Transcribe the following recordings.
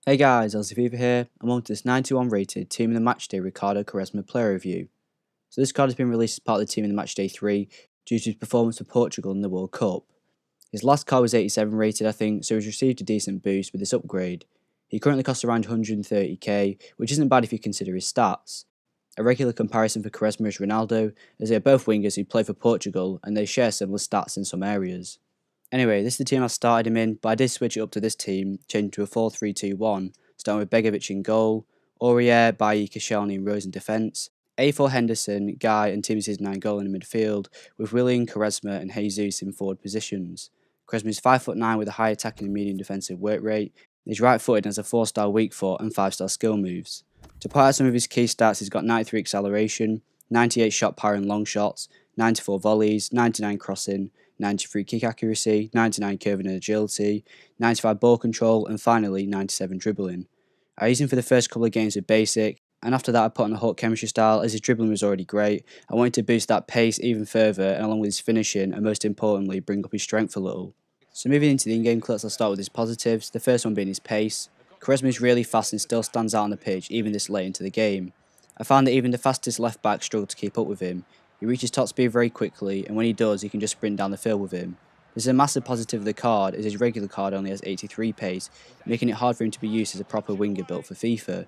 Hey guys, Fifa here. I'm on to this 91 rated Team in the Match Day Ricardo Quaresma player review. So this card has been released as part of the Team in the Match Day 3 due to his performance for Portugal in the World Cup. His last card was 87 rated I think, so he's received a decent boost with this upgrade. He currently costs around 130k, which isn't bad if you consider his stats. A regular comparison for Quaresma is Ronaldo, as they are both wingers who play for Portugal and they share similar stats in some areas. Anyway, this is the team I started him in, but I did switch it up to this team, changing to a 4-3-2-1, starting with Begovic in goal, Aurier, Bailly, Koscielny and Rose in defence, A4 Henderson, Guy and Timothy's 9 goal in the midfield, with Willian, Quaresma and Jesus in forward positions. Quaresma is 5'9" with a high attacking and medium defensive work rate. He's right-footed and has a 4-star weak foot and 5-star skill moves. To point out some of his key stats, he's got 93 acceleration, 98 shot power and long shots, 94 volleys, 99 crossing, 93 kick accuracy, 99 curving and agility, 95 ball control, and finally 97 dribbling. I used him for the first couple of games with basic, and after that I put on a Hulk chemistry style as his dribbling was already great. I wanted to boost that pace even further, and along with his finishing, and most importantly, bring up his strength a little. So moving into the in-game clips, I'll start with his positives, the first one being his pace. Quaresma is really fast and still stands out on the pitch even this late into the game. I found that even the fastest left back struggled to keep up with him. He reaches top speed very quickly, and when he does, you can just sprint down the field with him. This is a massive positive of the card, as his regular card only has 83 pace, making it hard for him to be used as a proper winger built for FIFA.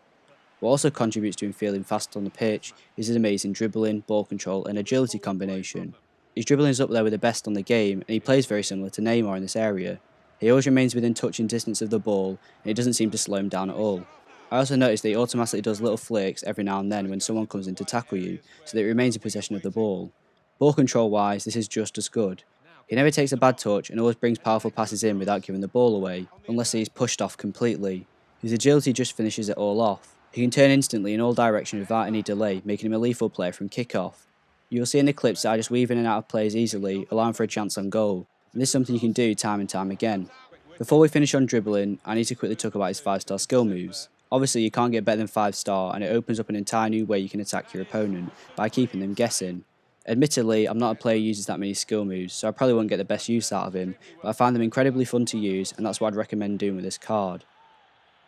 What also contributes to him feeling fast on the pitch is his amazing dribbling, ball control and agility combination. His dribbling is up there with the best on the game, and he plays very similar to Neymar in this area. He always remains within touching distance of the ball, and it doesn't seem to slow him down at all. I also noticed that he automatically does little flicks every now and then when someone comes in to tackle you, so that he remains in possession of the ball. Ball control wise, this is just as good. He never takes a bad touch and always brings powerful passes in without giving the ball away, unless he is pushed off completely. His agility just finishes it all off. He can turn instantly in all directions without any delay, making him a lethal player from kick-off. You will see in the clips that I just weave in and out of players easily, allowing for a chance on goal, and this is something you can do time and time again. Before we finish on dribbling, I need to quickly talk about his 5-star skill moves. Obviously you can't get better than 5-star, and it opens up an entire new way you can attack your opponent, by keeping them guessing. Admittedly, I'm not a player who uses that many skill moves, so I probably won't get the best use out of him, but I find them incredibly fun to use, and that's what I'd recommend doing with this card.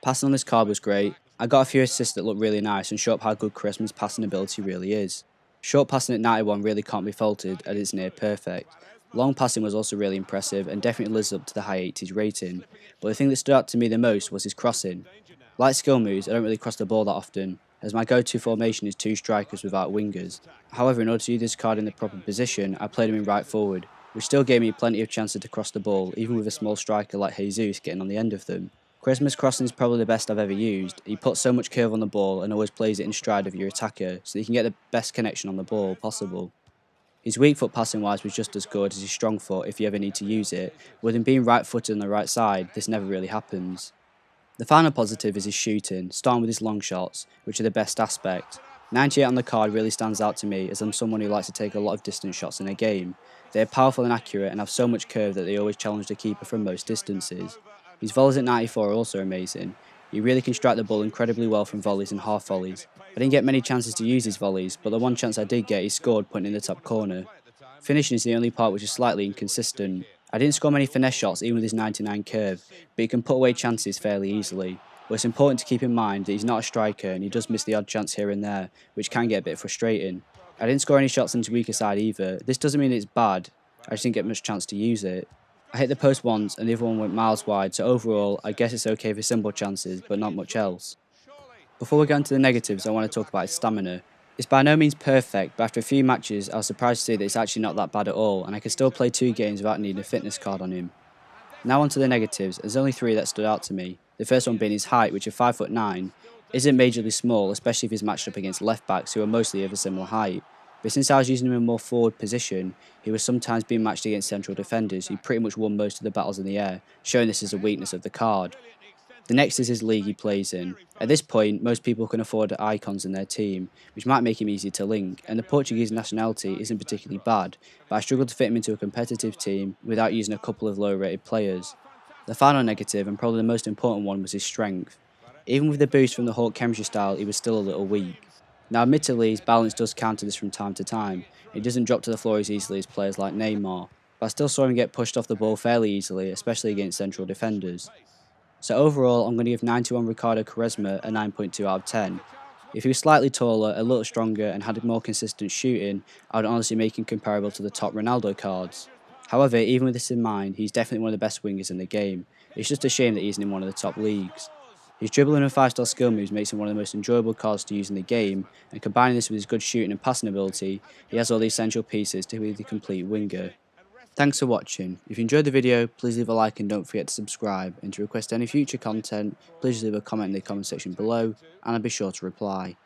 Passing on this card was great. I got a few assists that looked really nice and show up how good Quaresma's passing ability really is. Short passing at 91 really can't be faulted, as it's near perfect. Long passing was also really impressive and definitely lives up to the high 80s rating, but the thing that stood out to me the most was his crossing. Like skill moves, I don't really cross the ball that often, as my go-to formation is 2 strikers without wingers. However, in order to use this card in the proper position, I played him in right forward, which still gave me plenty of chances to cross the ball, even with a small striker like Jesus getting on the end of them. Quaresma's crossing is probably the best I've ever used. He puts so much curve on the ball and always plays it in stride of your attacker, so you can get the best connection on the ball possible. His weak foot passing wise was just as good as his strong foot if you ever need to use it. With him being right footed on the right side, this never really happens. The final positive is his shooting, starting with his long shots, which are the best aspect. 98 on the card really stands out to me, as I'm someone who likes to take a lot of distance shots in a game. They are powerful and accurate and have so much curve that they always challenge the keeper from most distances. His volleys at 94 are also amazing. He really can strike the ball incredibly well from volleys and half volleys. I didn't get many chances to use his volleys, but the one chance I did get he scored putting in the top corner. Finishing is the only part which is slightly inconsistent. I didn't score many finesse shots even with his 99 curve, but he can put away chances fairly easily. But it's important to keep in mind that he's not a striker and he does miss the odd chance here and there, which can get a bit frustrating. I didn't score any shots into weaker side either. This doesn't mean it's bad, I just didn't get much chance to use it. I hit the post once and the other one went miles wide, so overall I guess it's okay for simple chances, but not much else. Before we go into the negatives, I want to talk about his stamina. It's by no means perfect, but after a few matches I was surprised to see that it's actually not that bad at all, and I can still play 2 games without needing a fitness card on him. Now on to the negatives. There's only 3 that stood out to me. The first one being his height, which at 5'9", isn't majorly small, especially if he's matched up against left backs who are mostly of a similar height. But since I was using him in a more forward position, he was sometimes being matched against central defenders who pretty much won most of the battles in the air, showing this as a weakness of the card. The next is his league he plays in. At this point, most people can afford icons in their team, which might make him easy to link, and the Portuguese nationality isn't particularly bad, but I struggled to fit him into a competitive team without using a couple of low-rated players. The final negative, and probably the most important one, was his strength. Even with the boost from the Hulk chemistry style, he was still a little weak. Now admittedly, his balance does counter this from time to time, and he doesn't drop to the floor as easily as players like Neymar, but I still saw him get pushed off the ball fairly easily, especially against central defenders. So overall, I'm going to give 91 Ricardo Quaresma a 9.2 out of 10. If he was slightly taller, a little stronger and had more consistent shooting, I would honestly make him comparable to the top Ronaldo cards. However, even with this in mind, he's definitely one of the best wingers in the game. It's just a shame that he isn't in one of the top leagues. His dribbling and 5-star skill moves makes him one of the most enjoyable cards to use in the game, and combining this with his good shooting and passing ability, he has all the essential pieces to be the complete winger. Thanks for watching. If you enjoyed the video, please leave a like and don't forget to subscribe, and to request any future content, please leave a comment in the comment section below, and I'll be sure to reply.